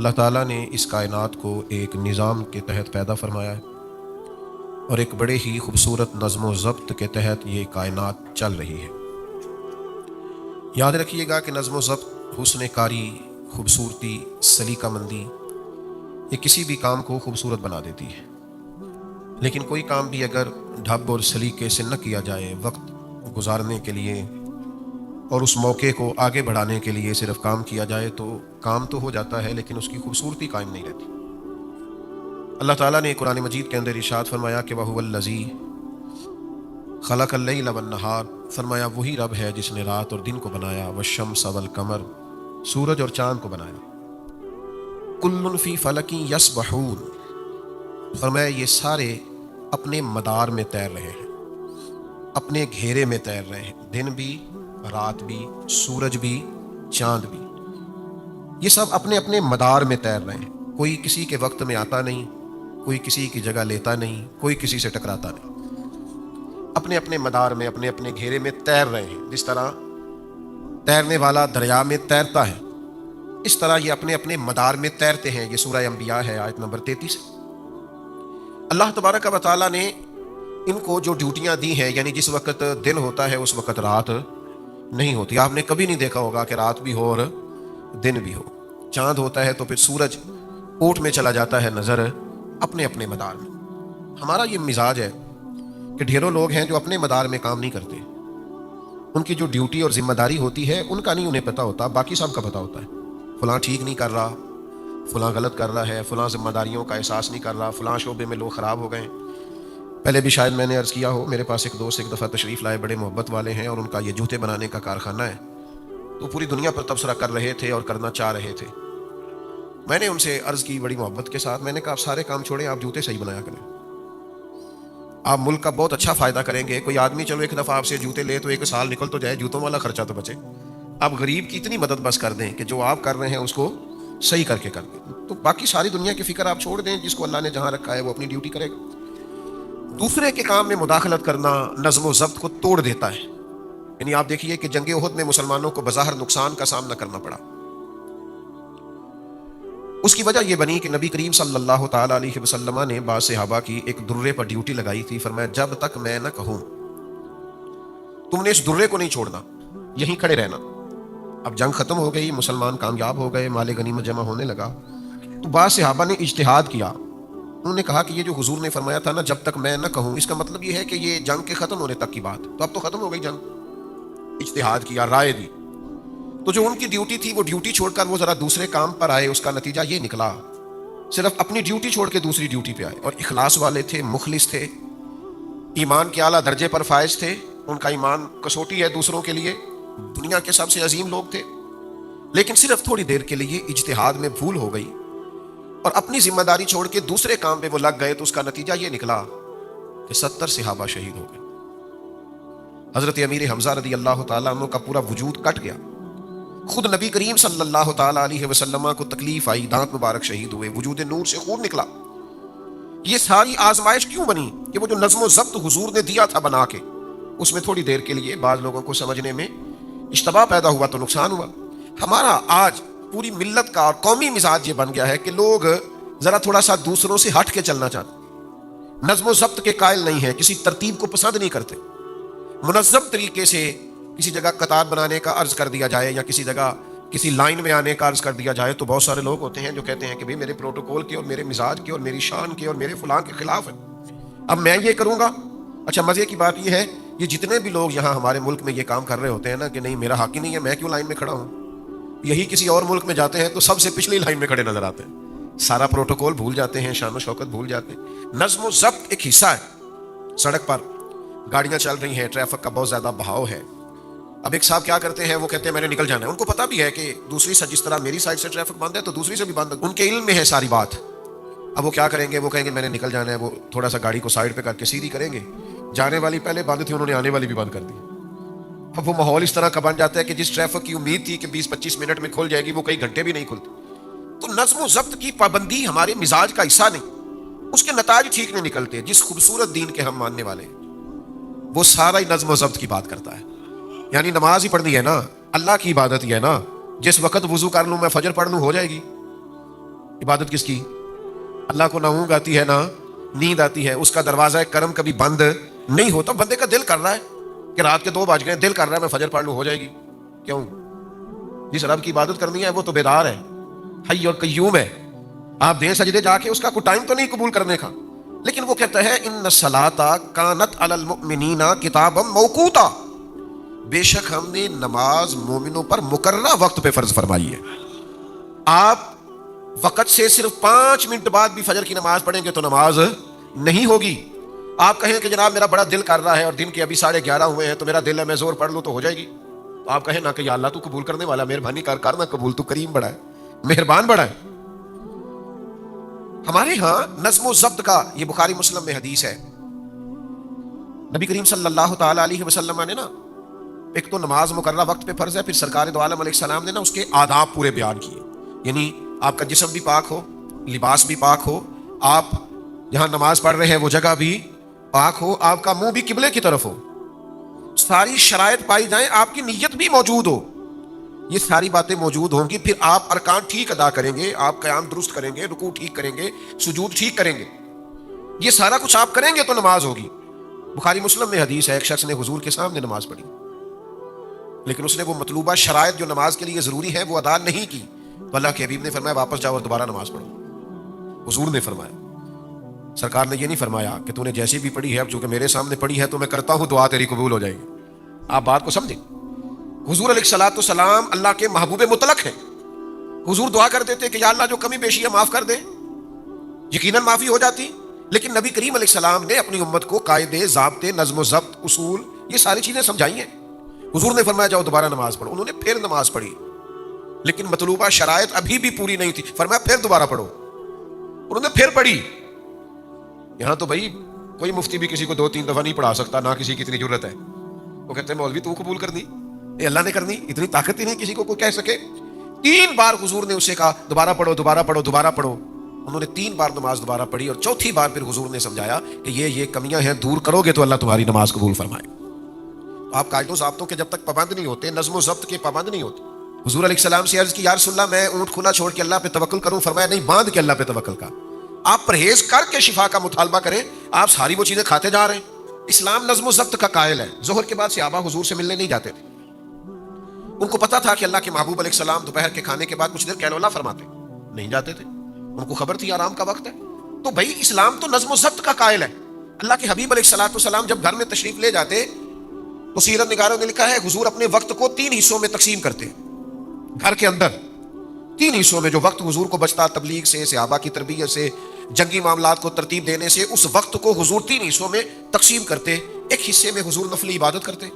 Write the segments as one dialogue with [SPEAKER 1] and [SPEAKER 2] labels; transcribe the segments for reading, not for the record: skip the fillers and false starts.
[SPEAKER 1] اللہ تعالیٰ نے اس کائنات کو ایک نظام کے تحت پیدا فرمایا ہے اور ایک بڑے ہی خوبصورت نظم و ضبط کے تحت یہ کائنات چل رہی ہے۔ یاد رکھیے گا کہ نظم و ضبط، حسن کاری، خوبصورتی، سلیقہ مندی، یہ کسی بھی کام کو خوبصورت بنا دیتی ہے، لیکن کوئی کام بھی اگر ڈھب اور سلیقے سے نہ کیا جائے، وقت گزارنے کے لیے اور اس موقع کو آگے بڑھانے کے لیے صرف کام کیا جائے تو کام تو ہو جاتا ہے لیکن اس کی خوبصورتی قائم نہیں رہتی۔ اللہ تعالیٰ نے قرآن مجید کے اندر ارشاد فرمایا کہ وَهُوَ الَّذِي خَلَقَ اللَّيْلَ وَالنَّهَارَ، فرمایا وہی رب ہے جس نے رات اور دن کو بنایا، وَالشَّمْسَ وَالْقَمَرَ، سورج اور چاند کو بنایا، كُلٌّ فِي فَلَكٍ يَسْبَحُونَ، فرمایا یہ سارے اپنے مدار میں تیر رہے ہیں، اپنے گھیرے میں تیر رہے ہیں، دن بھی، رات بھی، سورج بھی، چاند بھی، یہ سب اپنے اپنے مدار میں تیر رہے ہیں، کوئی کسی کے وقت میں آتا نہیں، کوئی کسی کی جگہ لیتا نہیں، کوئی کسی سے ٹکراتا نہیں، اپنے اپنے مدار میں، اپنے اپنے گھیرے میں تیر رہے ہیں۔ جس طرح تیرنے والا دریا میں تیرتا ہے، اس طرح یہ اپنے اپنے مدار میں تیرتے ہیں۔ یہ سورہ انبیاء ہے، آیت نمبر 33۔ اللہ تبارک و تعالیٰ نے ان کو جو ڈیوٹیاں دی ہیں، یعنی جس وقت دن ہوتا ہے اس وقت رات نہیں ہوتی، آپ نے کبھی نہیں دیکھا ہوگا کہ رات بھی ہو اور دن بھی ہو، چاند ہوتا ہے تو پھر سورج اوٹ میں چلا جاتا ہے نظر، اپنے اپنے مدار میں۔ ہمارا یہ مزاج ہے کہ ڈھیروں لوگ ہیں جو اپنے مدار میں کام نہیں کرتے، ان کی جو ڈیوٹی اور ذمہ داری ہوتی ہے ان کا نہیں انہیں پتہ ہوتا، باقی سب کا پتہ ہوتا ہے۔ فلاں ٹھیک نہیں کر رہا، فلاں غلط کر رہا ہے، فلاں ذمہ داریوں کا احساس نہیں کر رہا، فلاں شعبے میں لوگ خراب ہو گئے۔ پہلے بھی شاید میں نے عرض کیا ہو، میرے پاس ایک دوست ایک دفعہ تشریف لائے، بڑے محبت والے ہیں اور ان کا یہ جوتے بنانے کا کارخانہ ہے، تو پوری دنیا پر تبصرہ کر رہے تھے اور کرنا چاہ رہے تھے۔ میں نے ان سے عرض کی بڑی محبت کے ساتھ، میں نے کہا آپ سارے کام چھوڑیں، آپ جوتے صحیح بنایا کریں، آپ ملک کا بہت اچھا فائدہ کریں گے۔ کوئی آدمی چلو ایک دفعہ آپ سے جوتے لے تو ایک سال نکل تو جائے، جوتوں والا خرچہ تو بچے، آپ غریب کی اتنی مدد بس کر دیں کہ جو آپ کر رہے ہیں اس کو صحیح کر کے کر دیں، تو باقی ساری دنیا کی فکر آپ چھوڑ دیں، جس کو اللہ نے جہاں رکھا ہے وہ اپنی ڈیوٹی کرے گا۔ دوسرے کے کام میں مداخلت کرنا نظم و ضبط کو توڑ دیتا ہے۔ یعنی آپ دیکھیے کہ جنگ احد میں مسلمانوں کو بظاہر نقصان کا سامنا کرنا پڑا، اس کی وجہ یہ بنی کہ نبی کریم صلی اللہ تعالیٰ علیہ وسلم نے بعض صحابہ کی ایک درے پر ڈیوٹی لگائی تھی، فرمایا جب تک میں نہ کہوں تم نے اس درے کو نہیں چھوڑنا، یہیں کھڑے رہنا۔ اب جنگ ختم ہو گئی، مسلمان کامیاب ہو گئے، مال غنیمت جمع ہونے لگا، تو بعض صحابہ نے اجتہاد کیا، انہوں نے کہا کہ یہ جو حضور نے فرمایا تھا نا جب تک میں نہ کہوں، اس کا مطلب یہ ہے کہ یہ جنگ کے ختم ہونے تک کی بات، تو اب تو ختم ہو گئی جنگ۔ اجتہاد کیا، رائے دی، تو جو ان کی ڈیوٹی تھی وہ ڈیوٹی چھوڑ کر وہ ذرا دوسرے کام پر آئے، اس کا نتیجہ یہ نکلا صرف اپنی ڈیوٹی چھوڑ کے دوسری ڈیوٹی پہ آئے، اور اخلاص والے تھے، مخلص تھے، ایمان کے اعلیٰ درجے پر فائز تھے، ان کا ایمان کسوٹی ہے دوسروں کے لیے، دنیا کے سب سے عظیم لوگ تھے، لیکن صرف تھوڑی دیر کے لیے اجتہاد میں بھول ہو گئی اور اپنی ذمہ داری چھوڑ کے دوسرے کام پہ وہ لگ گئے، تو اس کا نتیجہ یہ نکلا کہ 70 صحابہ شہید ہو گئے۔ حضرت امیر حمزہ رضی اللہ تعالیٰ عنہ کا پورا وجود کٹ گیا، خود نبی کریم صلی اللہ تعالیٰ علیہ وسلم کو تکلیف آئی، دانت مبارک شہید ہوئے، وجود نور سے خون نکلا۔ یہ ساری آزمائش کیوں بنی کہ وہ جو نظم و ضبط حضور نے دیا تھا بنا کے، اس میں تھوڑی دیر کے لیے بعض لوگوں کو سمجھنے میں اشتباہ پیدا ہوا تو نقصان ہوا۔ ہمارا آج پوری ملت کا اور قومی مزاج یہ بن گیا ہے کہ لوگ ذرا تھوڑا سا دوسروں سے ہٹ کے چلنا چاہتے، نظم و ضبط کے قائل نہیں ہیں، کسی ترتیب کو پسند نہیں کرتے۔ منظم طریقے سے کسی جگہ قطار بنانے کا عرض کر دیا جائے یا کسی جگہ کسی لائن میں آنے کا عرض کر دیا جائے تو بہت سارے لوگ ہوتے ہیں جو کہتے ہیں کہ بھئی میرے پروٹوکول کے اور میرے مزاج کے اور میری شان کے اور میرے فلاں کے خلاف ہے، اب میں یہ کروں گا۔ اچھا مزے کی بات یہ ہے، یہ جتنے بھی لوگ یہاں ہمارے ملک میں یہ کام کر رہے ہوتے ہیں نا کہ نہیں میرا حق ہی نہیں ہے، میں کیوں لائن میں کھڑا ہوں، یہی کسی اور ملک میں جاتے ہیں تو سب سے پچھلی لائن میں کھڑے نظر آتے ہیں، سارا پروٹوکول بھول جاتے ہیں، شان و شوکت بھول جاتے ہیں۔ نظم و ضبط ایک حصہ ہے، سڑک پر گاڑیاں چل رہی ہیں، ٹریفک کا بہت زیادہ بہاؤ ہے، اب ایک صاحب کیا کرتے ہیں، وہ کہتے ہیں میں نے نکل جانا ہے، ان کو پتہ بھی ہے کہ دوسری سے جس طرح میری سائڈ سے ٹریفک بند ہے تو دوسری سے بھی بند ہے، ان کے علم میں ہے ساری بات۔ اب وہ کیا کریں گے، وہ کہیں گے میں نے نکل جانا ہے، وہ تھوڑا سا گاڑی کو سائڈ پہ کر کے سیدھی کریں گے، جانے والی پہلے بند تھی انہوں نے آنے والی بھی بند کر دی۔ اب وہ ماحول اس طرح کا بن جاتا ہے کہ جس ٹریفک کی امید تھی کہ 20-25 منٹ میں کھل جائے گی وہ کئی گھنٹے بھی نہیں کھلتی۔ تو نظم و ضبط کی پابندی ہمارے مزاج کا حصہ نہیں، اس کے نتائج ٹھیک نہیں نکلتے۔ جس خوبصورت دین کے ہم ماننے والے ہیں وہ سارا ہی نظم و ضبط کی بات کرتا ہے، یعنی نماز ہی پڑھنی ہے نا، اللہ کی عبادت ہی ہے نا، جس وقت وضو کر لوں میں فجر پڑھ لوں ہو جائے گی، عبادت کس کی؟ اللہ کو نہ اونگ آتی ہے نہ نیند آتی ہے، اس کا دروازہ کرم کبھی بند نہیں ہوتا. بندے کا دل کر رہا ہے کہ رات کے 2 بج گئے، دل کر رہا ہے میں فجر پڑھ لوں، ہو جائے گی. کیوں؟ جس رب کی عبادت کرنی ہے وہ تو بیدار ہے، حی اور قیوم ہے. آپ دیں سجدے جا کے، اس کا کوئی ٹائم تو نہیں قبول کرنے کا، لیکن وہ کہتا ہے ان الصلاۃ کانت علی المؤمنین کتابا موقوتا، بے شک ہم نے نماز مومنوں پر مقررہ وقت پہ فرض فرمائی ہے. آپ وقت سے صرف 5 منٹ بعد بھی فجر کی نماز پڑھیں گے تو نماز نہیں ہوگی. آپ کہیں کہ جناب میرا بڑا دل کر رہا ہے اور دن کے ابھی 11:30 ہوئے ہیں تو میرا دل ہے میں زور پڑھ لوں تو ہو جائے گی، تو آپ کہیں نہ کہ یا اللہ تو قبول کرنے والا، مہربانی کر نہ قبول، تو کریم بڑا ہے، مہربان بڑا ہے. ہمارے ہاں نظم و ضبط کا، یہ بخاری مسلم میں حدیث ہے، نبی کریم صلی اللہ تعالی علیہ وسلم نے نا، ایک تو نماز مقررہ وقت پہ فرض ہے، پھر سرکار دو عالم علیہ السلام نے نا اس کے آداب پورے بیان کیے. یعنی آپ کا جسم بھی پاک ہو، لباس بھی پاک ہو، آپ جہاں نماز پڑھ رہے ہیں وہ جگہ بھی پاک ہو، آپ کا منہ بھی قبلے کی طرف ہو، ساری شرائط پائی جائیں، آپ کی نیت بھی موجود ہو. یہ ساری باتیں موجود ہوں گی، پھر آپ ارکان ٹھیک ادا کریں گے، آپ قیام درست کریں گے، رکوع ٹھیک کریں گے، سجود ٹھیک کریں گے، یہ سارا کچھ آپ کریں گے تو نماز ہوگی. بخاری مسلم میں حدیث ہے، ایک شخص نے حضور کے سامنے نماز پڑھی، لیکن اس نے وہ مطلوبہ شرائط جو نماز کے لیے ضروری ہے وہ ادا نہیں کی، تو اللہ کے حبیب نے فرمایا واپس جاؤ اور دوبارہ نماز پڑھو. حضور نے فرمایا، سرکار نے یہ نہیں فرمایا کہ تو نے جیسی بھی پڑھی ہے، اب چونکہ میرے سامنے پڑھی ہے تو میں کرتا ہوں، دعا تیری قبول ہو جائے گی. آپ بات کو سمجھیں. حضور علیہ الصلوۃ والسلام اللہ کے محبوب مطلق ہیں. حضور دعا کر دیتے کہ یا اللہ جو کمی بیشی ہے معاف کر دے، یقیناً معافی ہو جاتی. لیکن نبی کریم علیہ السلام نے اپنی امت کو قاعدے، ضابطے، نظم و ضبط، اصول، یہ ساری چیزیں سمجھائی ہیں. حضور نے فرمایا جاؤ دوبارہ نماز پڑھو، انہوں نے پھر نماز پڑھی، لیکن مطلوبہ شرائط ابھی بھی پوری نہیں تھی، فرمایا پھر دوبارہ پڑھو، انہوں نے پھر پڑھی. یہاں تو بھائی کوئی مفتی بھی کسی کو 2-3 دفعہ نہیں پڑھا سکتا، نہ کسی کی اتنی ضرورت ہے. وہ کہتے ہیں مولوی تو قبول کرنی، یہ اللہ نے کرنی، اتنی طاقت ہی نہیں کسی کو کوئی کہہ سکے. 3 بار حضور نے اسے کہا دوبارہ پڑھو، دوبارہ پڑھو، دوبارہ پڑھو. انہوں نے 3 بار نماز دوبارہ پڑھی، اور چوتھی بار پھر حضور نے سمجھایا کہ یہ کمیاں ہیں، دور کرو گے تو اللہ تمہاری نماز قبول فرمائے. آپ قاعدوں ضابطوں کے جب تک پابند نہیں ہوتے، نظم و ضبط کے پابند نہیں ہوتے. حضور علیہ السلام سے عرض کی یا رسول اللہ میں اونٹ کھلا چھوڑ کے اللہ پہ توکل کروں، فرمایا نہیں، باندھ کے اللہ پہ توکل کا. آپ پرہیز کر کے شفا کا مطالبہ کریں، آپ ساری وہ چیزیں کھاتے جا رہے ہیں. اسلام نظم و ضبط کا قائل ہے. ظہر کے بعد صحابہ حضور سے ملنے نہیں جاتے تھے، ان کو پتا تھا کہ اللہ کے محبوب علیہ السلام دوپہر کے کھانے کے بعد کچھ دیر قیلولہ فرماتے، نہیں جاتے تھے، ان کو خبر تھی آرام کا وقت ہے. تو بھائی اسلام تو نظم و ضبط کا قائل ہے. اللہ کے حبیب علیہ السلام جب گھر میں تشریف لے جاتے تو سیرت نگاروں نے لکھا ہے حضور اپنے وقت کو 3 حصوں میں تقسیم کرتے، گھر کے اندر 3 حصوں میں جو وقت حضور کو بچتا، تبلیغ سے، صحابہ کی تربیت سے، جنگی معاملات کو ترتیب دینے سے، اس وقت کو حضور 3 حصوں میں تقسیم کرتے. ایک حصے میں حضور نفلی عبادت کرتے،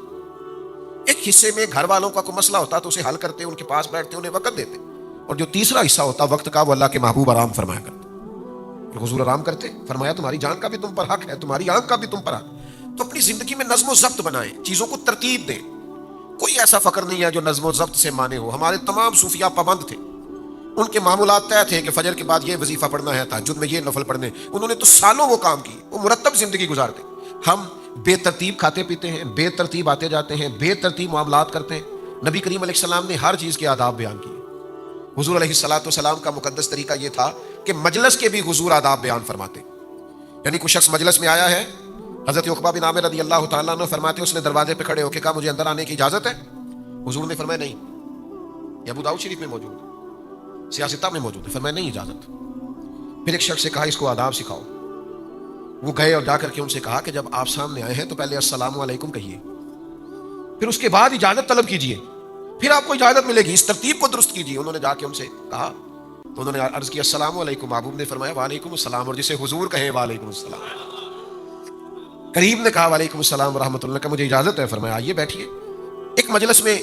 [SPEAKER 1] ایک حصے میں گھر والوں کا کوئی مسئلہ ہوتا تو اسے حل کرتے، ان کے پاس بیٹھتے، انہیں وقت دیتے، اور جو تیسرا حصہ ہوتا وقت کا وہ اللہ کے محبوب آرام فرمایا کرتے. حضور آرام کرتے، فرمایا تمہاری جان کا بھی تم پر حق ہے، تمہاری آنکھ کا بھی تم پر حق. تو اپنی زندگی میں نظم و ضبط بنائیں، چیزوں کو ترتیب دیں. کوئی ایسا فقر نہیں ہے جو نظم و ضبط سے مانے ہو. ہمارے تمام صوفیاء پابند تھے، ان کے معمولات طے تھے کہ فجر کے بعد یہ وظیفہ پڑھنا ہے، تہجد میں یہ نفل پڑھنے. انہوں نے تو سالوں وہ کام کی، وہ مرتب زندگی گزارتے. ہم بے ترتیب کھاتے پیتے ہیں، بے ترتیب آتے جاتے ہیں، بے ترتیب معاملات کرتے ہیں. نبی کریم علیہ السلام نے ہر چیز کے آداب بیان کیے. حضور علیہ السلام کا مقدس طریقہ یہ تھا کہ مجلس کے بھی حضور آداب بیان فرماتے. یعنی کوئی شخص مجلس میں آیا ہے، حضرت عقبہ بن عامر رضی اللہ تعالیٰ عنہ فرماتے اس نے دروازے پہ کھڑے ہو کے کہا مجھے اندر آنے کی اجازت ہے؟ حضور نے فرمایا نہیں. یہ ابو داؤد شریف میں موجود ہے، سیاستہ میں موجود ہے، فرمایا نہیں اجازت. پھر ایک شخص سے کہا اس کو آداب سکھاؤ. وہ گئے اور جا کر کے ان سے کہا کہ جب آپ سامنے آئے ہیں تو پہلے السلام علیکم کہیے، پھر اس کے بعد اجازت طلب کیجیے، پھر آپ کو اجازت ملے گی. اس ترتیب کو درست کیجیے. انہوں نے جا کے ان سے کہا تو انہوں نے عرض کیا السلام علیکم. محبوب نے فرمایا وعلیکم السلام، اور جسے حضور کہیں وعلیکم السلام. کریم نے کہا وعلیکم السلام ورحمۃ اللہ، کا مجھے اجازت ہے، فرمایا آئیے بیٹھیے. ایک مجلس میں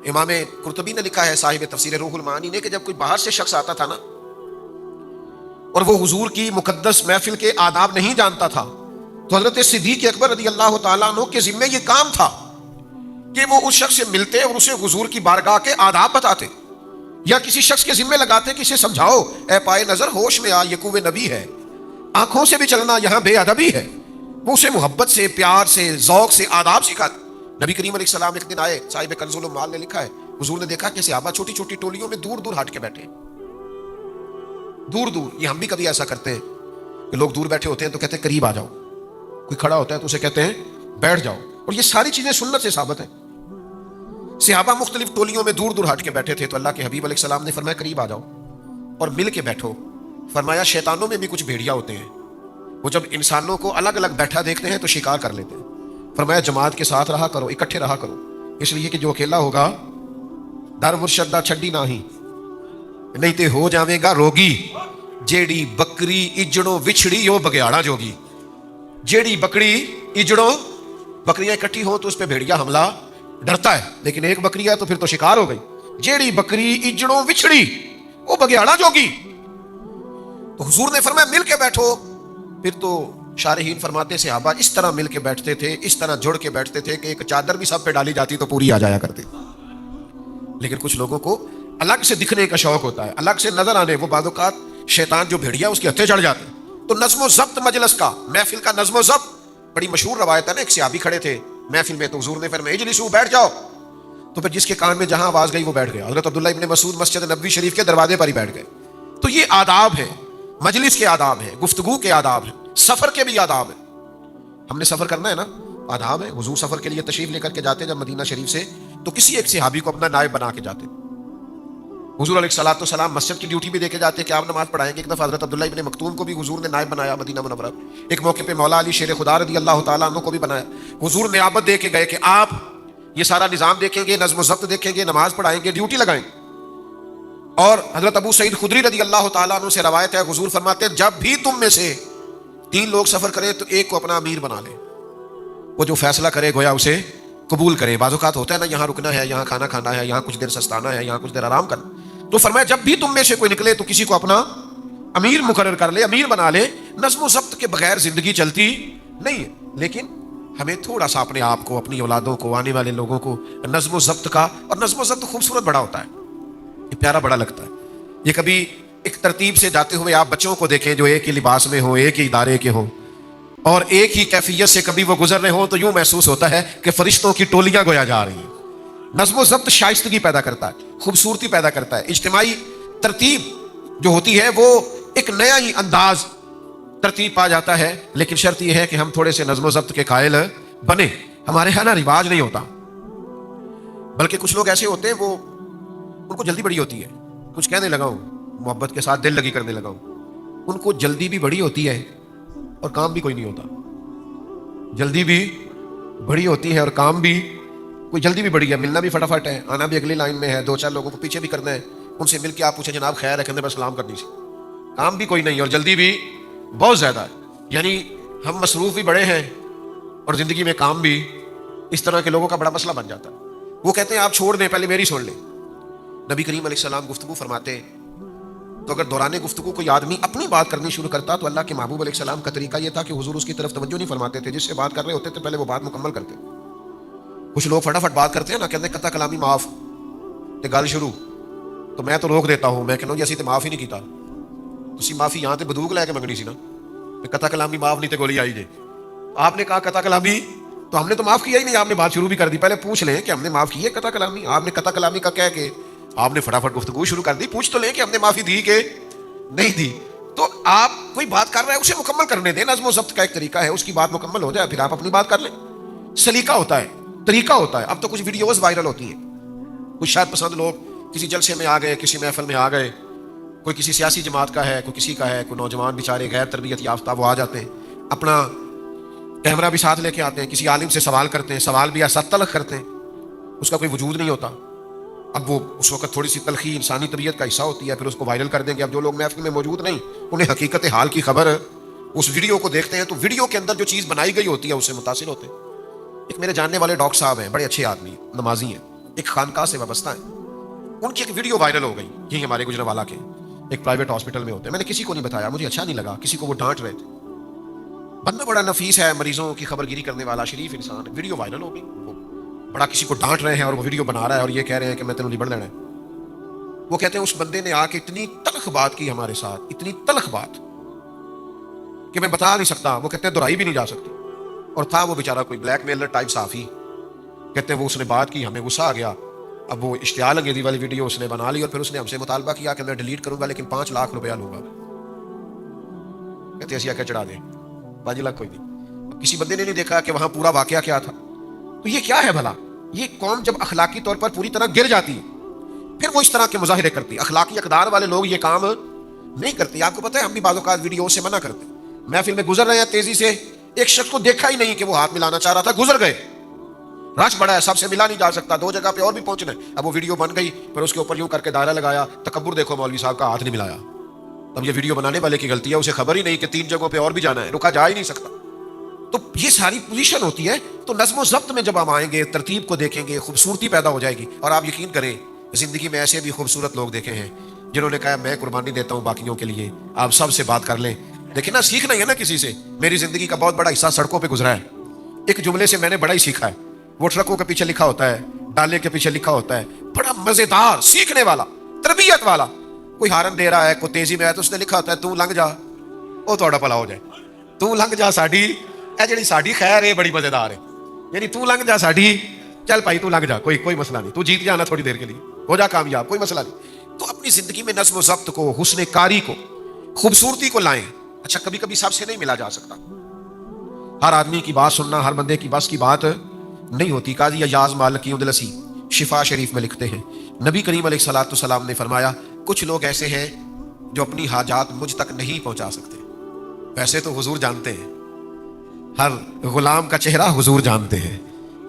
[SPEAKER 1] امام قرطبی نے لکھا ہے، صاحب تفسیر روح المعانی نے، کہ جب کوئی باہر سے شخص آتا تھا نا اور وہ حضور کی مقدس محفل کے آداب نہیں جانتا تھا تو حضرت صدیق اکبر رضی اللہ تعالیٰ عنہ کے ذمے یہ کام تھا کہ وہ اس شخص سے ملتے اور اسے حضور کی بارگاہ کے آداب بتاتے، یا کسی شخص کے ذمے لگاتے کہ اسے سمجھاؤ اے پائے نظر ہوش میں آ، یہ کوے نبی ہے، آنکھوں سے بھی چلنا یہاں بے ادبی ہے. وہ اسے محبت سے، پیار سے، ذوق سے آداب سکھاتے. نبی کریم علیہ السلام ایک دن آئے، صاحب کنز العمال نے لکھا ہے، حضور نے دیکھا کہ صحابہ چھوٹی چھوٹی ٹولیوں میں دور دور ہٹ کے بیٹھے. دور دور. یہ ہم بھی کبھی ایسا کرتے ہیں کہ لوگ دور بیٹھے ہوتے ہیں تو کہتے ہیں قریب آ جاؤ, کوئی کھڑا ہوتا ہے تو اسے کہتے ہیں بیٹھ جاؤ. اور یہ ساری چیزیں سنت سے ثابت ہیں. صحابہ مختلف ٹولیوں میں دور دور ہٹ کے بیٹھے تھے تو اللہ کے حبیب علیہ السلام نے فرمایا قریب آ جاؤ اور مل کے بیٹھو. فرمایا شیطانوں میں بھی کچھ بھیڑیا ہوتے ہیں, وہ جب انسانوں کو الگ الگ بیٹھا دیکھتے ہیں تو شکار کر لیتے ہیں. فرمایا جماعت کے ساتھ رہا کرو, اکٹھے رہا کرو, اس لیے کہ جو اکیلا ہوگا در مرشدہ چھڈی نہیں, نہیں تے ہو جاوے گا روگی. جیڑی بکری اجڑوں وچھڑی وہ بگیاڑا جوگی. جیڑی بکری اجڑوں, بکریاں اکٹھی ہوں تو اس پہ بھیڑیا حملہ ڈرتا ہے, لیکن ایک بکری ہے تو پھر تو شکار ہو گئی. جیڑی بکری اجڑوں وچھڑی وہ بگیاڑا جوگی. تو حضور نے فرمایا مل کے بیٹھو. پھر تو شارحین فرماتے صحابہ اس طرح مل کے بیٹھتے تھے, اس طرح جڑ کے بیٹھتے تھے کہ ایک چادر بھی سب پہ ڈالی جاتی تو پوری آ جایا کرتی. لیکن کچھ لوگوں کو الگ سے دکھنے کا شوق ہوتا ہے, الگ سے نظر آنے. وہ بعض اوقات شیطان جو بھیڑیا اس کے ہتھے چڑھ جاتے ہیں. تو نظم و ضبط مجلس کا, محفل کا نظم و ضبط بڑی مشہور روایت ہے نا. ایک صحابی کھڑے تھے محفل میں تو حضور نے فرمایا اجلسو, بیٹھ جاؤ. تو پھر جس کے کان میں جہاں آواز گئی وہ بیٹھ گیا. حضرت عبداللہ ابن مسعود مسجد نبوی شریف کے دروازے پر ہی بیٹھ گئے. تو یہ آداب ہے, مجلس کے آداب ہیں, گفتگو کے آداب ہیں, سفر کے بھی آداب ہیں. ہم نے سفر کرنا ہے نا, آداب ہے. حضور سفر کے لیے تشریف لے کر کے جاتے جب مدینہ شریف سے تو کسی ایک صحابی کو اپنا نائب بنا کے جاتے. حضور علیہ الصلوۃ والسلام مسجد کی ڈیوٹی بھی دے کے جاتے کہ آپ نماز پڑھائیں گے. ایک دفعہ حضرت عبداللہ ابن مکتوم کو بھی حضور نے نائب بنایا مدینہ منورہ. ایک موقع پہ مولا علی شیر خدا رضی اللہ تعالیٰ عنہ کو بھی بنایا. حضور نیابت دے کے گئے کہ آپ یہ سارا نظام دیکھیں گے, نظم و ضبط دیکھیں گے, نماز پڑھائیں گے, ڈیوٹی لگائیں گے. اور حضرت ابو سعید خدری رضی اللہ تعالیٰ عنہ سے روایت ہے, حضور فرماتے ہیں جب بھی تم میں سے 3 لوگ سفر کریں تو ایک کو اپنا امیر بنا لے. وہ جو فیصلہ کرے گویا اسے قبول کرے. بعض اوقات ہوتا ہے نا یہاں رکنا ہے, یہاں کھانا کھانا ہے, یہاں کچھ دیر سستانا ہے, یہاں کچھ دیر آرام کرنا. تو فرمایا جب بھی تم میں سے کوئی نکلے تو کسی کو اپنا امیر مقرر کر لے, امیر بنا لے. نظم و ضبط کے بغیر زندگی چلتی نہیں ہے. لیکن ہمیں تھوڑا سا اپنے آپ کو, اپنی اولادوں کو, آنے والے لوگوں کو نظم و ضبط کا, اور نظم و ضبط خوبصورت بڑا ہوتا ہے, یہ پیارا بڑا لگتا ہے. یہ کبھی ایک ترتیب سے جاتے ہوئے آپ بچوں کو دیکھیں جو ایک ہی لباس میں ہوں, ایک ہی ادارے کے ہوں, اور ایک ہی کیفیت سے کبھی وہ گزر رہے ہوں, تو یوں محسوس ہوتا ہے کہ فرشتوں کی ٹولیاں گویا جا رہی ہیں. نظم و ضبط شائستگی پیدا کرتا ہے, خوبصورتی پیدا کرتا ہے. اجتماعی ترتیب جو ہوتی ہے وہ ایک نیا ہی انداز ترتیب پا جاتا ہے. لیکن شرط یہ ہے کہ ہم تھوڑے سے نظم و ضبط کے قائل بنے. ہمارے ہاں نا رواج نہیں ہوتا, بلکہ کچھ لوگ ایسے ہوتے ہیں وہ ان کو جلدی بڑی ہوتی ہے. کچھ کہنے لگا ہوں, محبت کے ساتھ دل لگی کرنے لگا ہوں, ان کو جلدی بھی بڑی ہوتی ہے اور کام بھی کوئی نہیں ہوتا. جلدی بھی بڑی ہوتی ہے اور کام بھی کوئی جلدی بھی بڑی ہے, ملنا بھی فٹافٹ ہے, آنا بھی اگلی لائن میں ہے, 2-4 لوگوں کو پیچھے بھی کرنا ہے, ان سے مل کے آپ پوچھیں جناب خیر ہے, کہنے بس سلام کرنی سی. کام بھی کوئی نہیں اور جلدی بھی بہت زیادہ ہے. یعنی ہم مصروف بھی بڑے ہیں اور زندگی میں کام بھی. اس طرح کے لوگوں کا بڑا مسئلہ بن جاتا ہے. وہ کہتے ہیں آپ چھوڑ دیں, پہلے میری سن لیں. نبی کریم علیہ السلام گفتگو فرماتے تو اگر دوران گفتگو کوئی آدمی اپنی بات کرنی شروع کرتا تو اللہ کے محبوب علیہ السلام کا طریقہ یہ تھا کہ حضور اس کی طرف توجہ نہیں فرماتے تھے. جس سے بات کر رہے ہوتے تھے پہلے وہ بات مکمل کرتے. کچھ لوگ فٹافٹ بات کرتے ہیں نا, کہتے ہیں قطع کلامی معاف تے گل شروع, تو میں تو روک دیتا ہوں. میں کہنا جی اسی تے معاف ہی نہیں کیتا, تسی معافی یہاں تے بندوق لے کے منگنی سی نا, قطع کلامی معاف نہیں تے گولی آئی جے. آپ نے کہا قطع کلامی, تو ہم نے تو معاف کیا ہی نہیں, آپ نے بات شروع بھی کر دی. پہلے پوچھ لیں کہ ہم نے معاف کی ہے قطع کلامی. آپ نے قطع کلامی کا کہہ کے آپ نے فٹافٹ گفتگو شروع کر دی. پوچھ تو لیں کہ ہم نے معافی دی کہ نہیں دی. تو آپ کوئی بات کر رہے ہیں اسے مکمل کرنے دیں. نظم و ضبط کا ایک طریقہ ہے, اس کی بات مکمل ہو جائے پھر آپ اپنی بات کر لیں. سلیقہ ہوتا ہے, طریقہ ہوتا ہے. اب تو کچھ ویڈیوز وائرل ہوتی ہیں, کچھ شاید پسند لوگ کسی جلسے میں آ گئے, کسی محفل میں آ گئے, کوئی کسی سیاسی جماعت کا ہے, کوئی کسی کا ہے, کوئی نوجوان بیچارے غیر تربیت یافتہ وہ آ جاتے ہیں, اپنا کیمرہ بھی ساتھ لے کے آتے ہیں, کسی عالم سے سوال کرتے ہیں, سوال بھی ایسا تلخ کرتے ہیں اس کا کوئی وجود نہیں ہوتا. اب وہ اس وقت تھوڑی سی تلخی انسانی طبیعت کا حصہ ہوتی ہے, پھر اس کو وائرل کر دیں گے. اب جو لوگ محفل میں موجود نہیں انہیں حقیقت حال کی خبر اس ویڈیو کو دیکھتے ہیں تو ویڈیو کے اندر جو چیز بنائی گئی ہوتی ہے اس سے متاثر ہوتے ہیں. ایک میرے جاننے والے ڈاکٹر صاحب ہیں, بڑے اچھے آدمی, نمازی ہیں, ایک خانقاہ سے وابستہ ہیں. ان کی ایک ویڈیو وائرل ہو گئی, یہی ہمارے گجرانوالہ کے ایک پرائیویٹ ہاسپٹل میں ہوتے ہیں. میں نے کسی کو نہیں بتایا, مجھے اچھا نہیں لگا, کسی کو وہ ڈانٹ رہے تھے. بندہ بڑا نفیس ہے, مریضوں کی خبر گیری کرنے والا شریف انسان. ویڈیو وائرل ہو گئی, وہ بڑا کسی کو ڈانٹ رہے ہیں اور وہ ویڈیو بنا رہا ہے اور یہ کہہ رہے ہیں کہ میں تینوں لبڑ لینا ہے. وہ کہتے ہیں اس بندے نے آ کے اتنی تلخ بات کی ہمارے ساتھ, اتنی تلخ بات کہ میں بتا نہیں سکتا. وہ کہتے ہیں دہرائی بھی نہیں جا سکتی. اور تھا وہ بیچارہ کوئی بلیک میلر ٹائپ صحافی. کہتے ہیں وہ اس نے بات کی, ہمیں غصہ آ گیا. اب وہ اشتعال انگیزی والی ویڈیو اس نے بنا لی اور پھر اس نے ہم سے مطالبہ کیا کہ میں ڈیلیٹ کروں گا لیکن 5 لاکھ روپیہ لوں گا. کہتے ایسیا کیا چڑھا دیں 5 لاکھ کوئی نہیں. کسی بندے نے نہیں دیکھا کہ وہاں پورا واقعہ کیا تھا. تو یہ کیا ہے بھلا؟ یہ قوم جب اخلاقی طور پر پوری طرح گر جاتی ہے پھر وہ اس طرح کے مظاہرے کرتی ہے. اخلاقی اقدار والے لوگ یہ کام نہیں کرتے. آپ کو پتہ ہے ہم بھی بعض اوقات ویڈیو سے منع کرتے. محفل میں گزر رہے ہیں تیزی سے, ایک شخص کو دیکھا ہی نہیں کہ وہ ہاتھ ملانا چاہ رہا تھا, گزر گئے. رش بڑا ہے, سب سے ملا نہیں جا سکتا, 2 جگہ پہ اور بھی پہنچنا ہے. اب وہ ویڈیو بن گئی, پھر اس کے اوپر یوں کر کے دائرہ لگایا, تکبر دیکھو مولوی صاحب کا ہاتھ نہیں ملایا. اب یہ ویڈیو بنانے والے کی غلطی ہے, اسے خبر ہی نہیں کہ 3 جگہوں پہ اور بھی جانا ہے, رکا جا ہی نہیں سکتا. تو یہ ساری پوزیشن ہوتی ہے. تو نظم و ضبط میں جب ہم آئیں گے, ترتیب کو دیکھیں گے, خوبصورتی پیدا ہو جائے گی. اور آپ یقین کریں زندگی میں ایسے بھی خوبصورت لوگ دیکھے ہیں جنہوں نے کہا میں قربانی دیتا ہوں باقیوں کے لیے. آپ سب سے بات کر لیں, دیکھیں نا, سیکھنا ہی ہے نا کسی سے. میری زندگی کا بہت بڑا حصہ سڑکوں پہ گزرا ہے. ایک جملے سے میں نے بڑا ہی سیکھا ہے. وہ ٹرکوں کے پیچھے لکھا ہوتا ہے, ڈالے کے پیچھے لکھا ہوتا ہے, بڑا مزیدار, سیکھنے والا, تربیت والا. کوئی ہارن دے رہا ہے, کوئی تیزی میں ہے, تو اس نے لکھا ہوتا ہے تو لنگ جا, وہ تھوڑا بھلا ہو جائے. تو لنگ جا ساڈی, اے جڑی ساڈی خیر ہے بڑی مزیدار ہے. یعنی تو لنگ جا ساڈی, چل بھائی تو لنگ جا, کوئی مسئلہ نہیں, تو جیت جانا تھوڑی دیر کے لیے, ہو جا کامیاب, کوئی مسئلہ نہیں. تو اپنی زندگی میں نظم و ضبط کو, حسن کاری کو, خوبصورتی کو لائیں. اچھا کبھی کبھی سب سے نہیں ملا جا سکتا. ہر آدمی کی بات سننا ہر بندے کی بس کی بات نہیں ہوتی. قاضی ایاز مالکی اندلسی شفا شریف میں لکھتے ہیں, نبی کریم علیہ الصلوۃ والسلام نے فرمایا کچھ لوگ ایسے ہیں جو اپنی حاجات مجھ تک نہیں پہنچا سکتے. ویسے تو حضور جانتے ہیں, ہر غلام کا چہرہ حضور جانتے ہیں,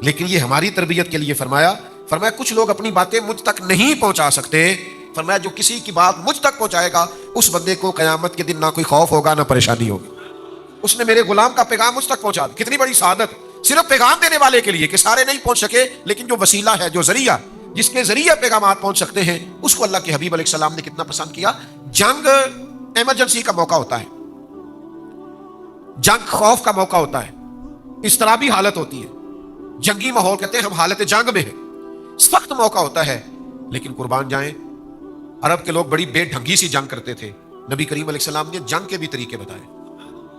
[SPEAKER 1] لیکن یہ ہماری تربیت کے لیے فرمایا کچھ لوگ اپنی باتیں مجھ تک نہیں پہنچا سکتے. فرمایا جو کسی کی بات مجھ تک پہنچائے گا اس بندے کو قیامت کے دن نہ کوئی خوف ہوگا نہ پریشانی ہوگی. اس نے میرے غلام کا پیغام مجھ تک پہنچا دیا. کتنی بڑی سعادت صرف پیغام دینے والے کے لیے, کہ سارے نہیں پہنچ سکے, لیکن جو وسیلہ ہے, جو ذریعہ, جس کے ذریعے پیغامات پہنچ سکتے ہیں, اس کو اللہ کے حبیب علیہ السلام نے کتنا پسند کیا. جنگ ایمرجنسی کا موقع ہوتا ہے, جنگ خوف کا موقع ہوتا ہے, اضطرابی حالت ہوتی ہے, جنگی ماحول, کہتے ہیں ہم حالت جنگ میں ہیں, سخت موقع ہوتا ہے. لیکن قربان جائیں عرب کے لوگ بڑی بے ڈھنگی سی جنگ کرتے تھے. نبی کریم علیہ السلام نے جنگ کے بھی طریقے بتائے,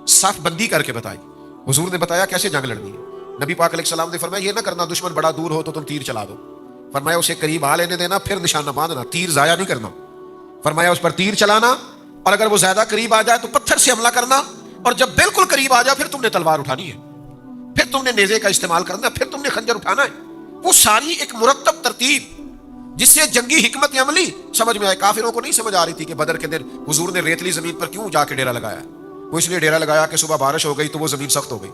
[SPEAKER 1] صف بندی کر کے بتائی. حضور نے بتایا کیسے جنگ لڑنی ہے. نبی پاک علیہ السلام نے فرمایا یہ نہ کرنا دشمن بڑا دور ہو تو تم تیر چلا دو. فرمایا اسے قریب آ لینے دینا, پھر نشانہ باندھنا, تیر ضائع نہیں کرنا. فرمایا اس پر تیر چلانا, اور اگر وہ زیادہ قریب آ جائے تو پتھر سے حملہ کرنا, اور جب بالکل قریب آ جائے پھر تم نے تلوار اٹھانی ہے, پھر تم نے نیزے کا استعمال کرنا ہے, پھر تم نے خنجر اٹھانا ہے. وہ ساری ایک مرتب ترتیب جس سے جنگی حکمت عملی سمجھ میں آئے. کافروں کو نہیں سمجھ آ رہی تھی کہ بدر کے دن حضور نے ریتلی زمین پر کیوں جا کے ڈیرا لگایا. وہ اس لیے ڈیرا لگایا کہ صبح بارش ہو گئی تو وہ زمین سخت ہو گئی,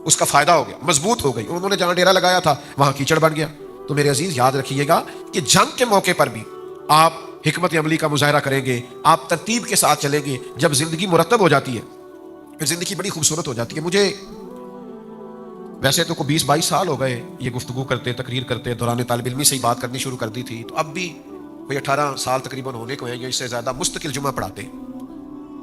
[SPEAKER 1] اس کا فائدہ ہو گیا, مضبوط ہو گئی. انہوں نے جہاں ڈیرا لگایا تھا وہاں کیچڑ بن گیا. تو میرے عزیز یاد رکھیے گا کہ جنگ کے موقع پر بھی آپ حکمت عملی کا مظاہرہ کریں گے, آپ ترتیب کے ساتھ چلیں گے. جب زندگی مرتب ہو جاتی ہے پھر زندگی بڑی خوبصورت ہو جاتی ہے. مجھے ویسے تو کوئی 20-22 سال ہو گئے یہ گفتگو کرتے, تقریر کرتے, دوران طالب علمی سے ہی بات کرنی شروع کر دی تھی, تو اب بھی کوئی 18 سال تقریباً ہونے کو ہیں یا اس سے زیادہ مستقل جمعہ پڑھاتے ہیں.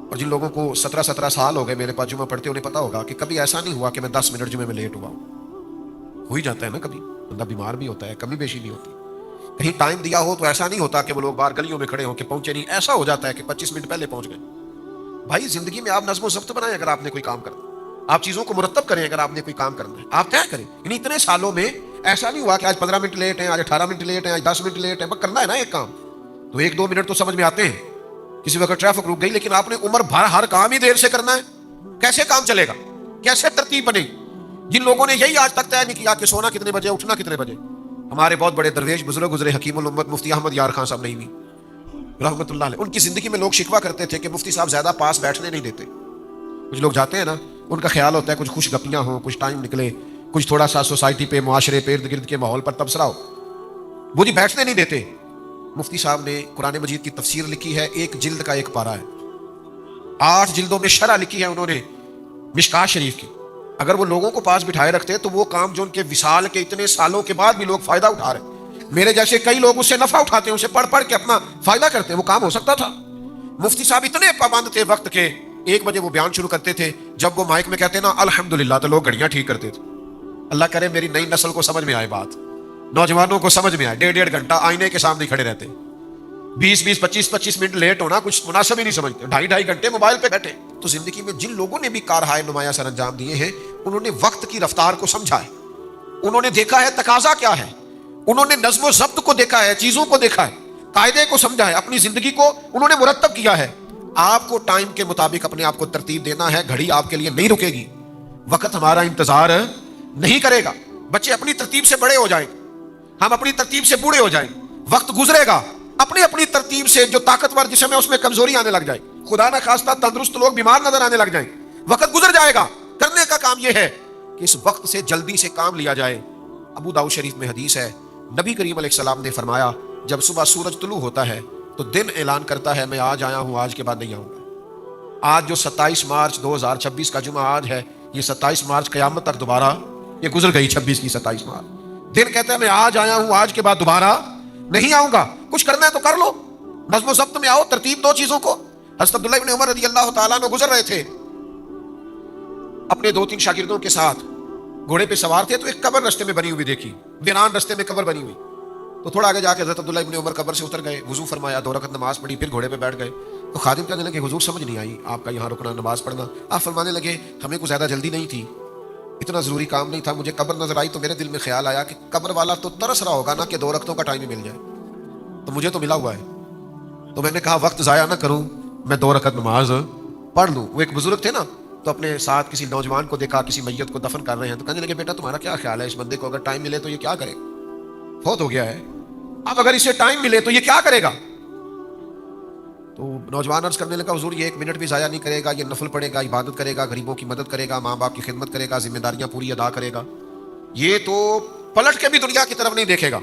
[SPEAKER 1] اور جن لوگوں کو 17 سال ہو گئے میرے پاس جمعہ پڑھتے, انہیں پتا ہوگا کہ کبھی ایسا نہیں ہوا کہ میں 10 منٹ جمعے میں لیٹ ہوا. ہو ہی جاتا ہے نا, کبھی بندہ بیمار بھی ہوتا ہے, کمی بیشی نہیں ہوتی. کہیں ٹائم دیا ہو تو ایسا نہیں ہوتا کہ وہ لوگ باہر گلیوں میں کھڑے ہوں کہ پہنچے نہیں. ایسا ہو جاتا ہے کہ 25 منٹ پہلے پہنچ گئے. بھائی زندگی میں آپ نظم و ضبط بنائیں اگر آپ نے کوئی کام کرنا, آپ چیزوں کو مرتب کریں اگر آپ نے کوئی کام کرنا ہے, آپ طے کریں. یعنی اتنے سالوں میں ایسا نہیں ہوا کہ آج 15 منٹ لیٹ ہیں, آج 18 منٹ لیٹ ہیں, آج 10 منٹ لیٹ ہیں. بس کرنا ہے نا ایک کام تو 1-2 منٹ تو سمجھ میں آتے ہیں. کسی وقت ٹریفک رک گئی, لیکن آپ نے عمر بھر ہر کام ہی دیر سے کرنا ہے. کیسے کام چلے گا, کیسے ترتیب بنے گی؟ جن لوگوں نے یہی آج تک طے نہیں کیا کہ سونا کتنے بجے, اٹھنا کتنے بجے. ہمارے بہت بڑے درویش بزرگ گزرے, حکیم الامت مفتی احمد یار خان صاحب نہیں رحمت اللہ علیہ. ان کی زندگی میں لوگ شکوہ کرتے تھے کہ مفتی صاحب زیادہ پاس بیٹھنے نہیں دیتے. کچھ لوگ جاتے ہیں نا, ان کا خیال ہوتا ہے کچھ خوش گپیاں ہوں, کچھ ٹائم نکلے, کچھ تھوڑا سا سوسائٹی پہ, معاشرے پہ, ارد گرد کے ماحول پر تبصرہ ہو. وہ جی بیٹھنے نہیں دیتے. مفتی صاحب نے قرآن مجید کی تفسیر لکھی ہے, 1 جلد کا 1 پارہ ہے. 8 جلدوں میں شرح لکھی ہے انہوں نے مشکاۃ شریف کی. اگر وہ لوگوں کو پاس بٹھائے رکھتے تو وہ کام جو ان کے وصال کے اتنے سالوں کے بعد بھی لوگ فائدہ اٹھا رہے, میرے جیسے کئی لوگ اس سے نفع اٹھاتے ہیں, اسے پڑھ پڑھ کے اپنا فائدہ کرتے ہیں, وہ کام ہو سکتا تھا. مفتی صاحب اتنے پابند تھے وقت کے, 1 بجے وہ بیان شروع کرتے تھے, جب وہ مائک میں کہتے نا الحمدللہ تو لوگ گھڑیاں ٹھیک کرتے تھے. اللہ کرے میری نئی نسل کو سمجھ میں آئے بات, نوجوانوں کو سمجھ میں آئے. 1.5 گھنٹہ آئینے کے سامنے کھڑے رہتے, 20-20, 25-25 منٹ لیٹ ہونا کچھ مناسب ہی نہیں سمجھتے, 2.5 گھنٹے موبائل پہ بیٹھے. تو زندگی میں جن لوگوں نے بھی کارہائے نمایاں سر انجام دیے ہیں, انہوں نے وقت کی رفتار کو سمجھا ہے, انہوں نے دیکھا ہے تقاضا کیا ہے, انہوں نے نظم و ضبط کو دیکھا ہے, چیزوں کو دیکھا ہے, قاعدے کو سمجھا ہے, اپنی زندگی کو انہوں نے مرتب کیا ہے. آپ کو ٹائم کے مطابق اپنے آپ کو ترتیب دینا ہے. گھڑی آپ کے لیے نہیں رکے گی, وقت ہمارا انتظار نہیں کرے گا. بچے اپنی ترتیب سے بڑے ہو جائیں, ہم اپنی ترتیب سے بوڑھے ہو جائیں, وقت گزرے گا, اپنی اپنی ترتیب سے جو طاقتور جسم ہے اس میں کمزوری آنے لگ جائے, خدا نہ خواستہ تندرست لوگ بیمار نظر آنے لگ جائیں. وقت گزر جائے گا. کرنے کا کام یہ ہے کہ اس وقت سے جلدی سے کام لیا جائے. ابو داؤد شریف میں حدیث ہے, نبی کریم علیہ السلام نے فرمایا جب صبح سورج طلوع ہوتا ہے تو دن اعلان کرتا ہے میں آج آیا ہوں, آج کے بعد نہیں آؤں گا. آج جو 27 مارچ 2026 کا جمعہ آج ہے, یہ 27 مارچ قیامت تک دوبارہ یہ گزر گئی 26 کی 27 مارچ. دن کہتا ہے میں آج آیا ہوں, آج کے بعد دوبارہ نہیں آؤں گا. کچھ کرنا ہے تو کر لو, نظم و ضبط میں آؤ, ترتیب دو چیزوں کو. حضرت عبداللہ ابن عمر رضی اللہ تعالیٰ عنہ گزر رہے تھے اپنے 2-3 شاگردوں کے ساتھ, گھوڑے پہ سوار تھے تو ایک قبر رستے میں بنی ہوئی دیکھی, ویران رستے میں قبر بنی ہوئی. تو تھوڑا آگے جا کے حضرت عبداللہ ابن عمر قبر سے اتر گئے, وضو فرمایا, 2 رکعت نماز پڑھی, پھر گھوڑے پہ بیٹھ گئے. تو خادم کہنے لگے حضور سمجھ نہیں آئی آپ کا یہاں رکنا, نماز پڑھنا. آپ فرمانے لگے ہمیں کوئی زیادہ جلدی نہیں تھی, اتنا ضروری کام نہیں تھا. مجھے قبر نظر آئی تو میرے دل میں خیال آیا کہ قبر والا تو ترس رہا ہوگا نا کہ 2 رکعتوں کا ٹائم ہی مل جائے, تو مجھے تو ملا ہوا ہے. تو میں نے کہا وقت ضائع نہ کروں, میں 2 رکعت نماز پڑھ لوں. وہ ایک بزرگ تھے نا, تو اپنے ساتھ کسی نوجوان کو دیکھا کسی میت کو دفن کر رہے ہیں, تو کہنے لگے بیٹا تمہارا کیا خیال ہے اس بندے کو اگر ٹائم ملے تو یہ کیا کرے, فوت ہو گیا ہے, اب اگر اسے ٹائم ملے تو یہ کیا کرے گا. تو نوجوان عرض کرنے لگا حضور یہ 1 منٹ بھی ضائع نہیں کرے گا, یہ نفل پڑھے گا, عبادت کرے گا, غریبوں کی مدد کرے گا, ماں باپ کی خدمت کرے گا, ذمہ داریاں پوری ادا کرے گا, یہ تو پلٹ کے بھی دنیا کی طرف نہیں دیکھے گا,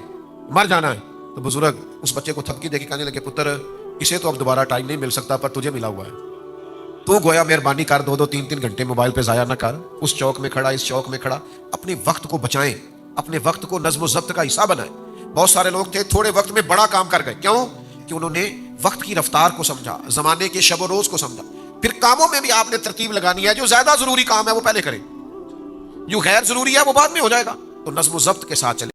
[SPEAKER 1] مر جانا ہے. تو بزرگ اس بچے کو تھپکی دے کے کہنے لگے پتر اسے تو اب دوبارہ ٹائم نہیں مل سکتا پر تجھے ملا ہوا ہے, تو گویا مہربانی کر 2-2 3-3 گھنٹے موبائل پہ ضائع نہ کر, اس چوک میں کھڑا اس چوک میں کھڑا, اپنے وقت کو بچائیں, اپنے وقت کو نظم و ضبط کا حصہ بنائیں. بہت سارے لوگ تھے تھوڑے وقت میں بڑا کام کر گئے, کیوں کہ انہوں نے وقت کی رفتار کو سمجھا, زمانے کے شب و روز کو سمجھا. پھر کاموں میں بھی آپ نے ترتیب لگانی ہے, جو زیادہ ضروری کام ہے وہ پہلے کریں, جو غیر ضروری ہے وہ بعد میں ہو جائے گا. تو نظم و ضبط کے ساتھ چلیں.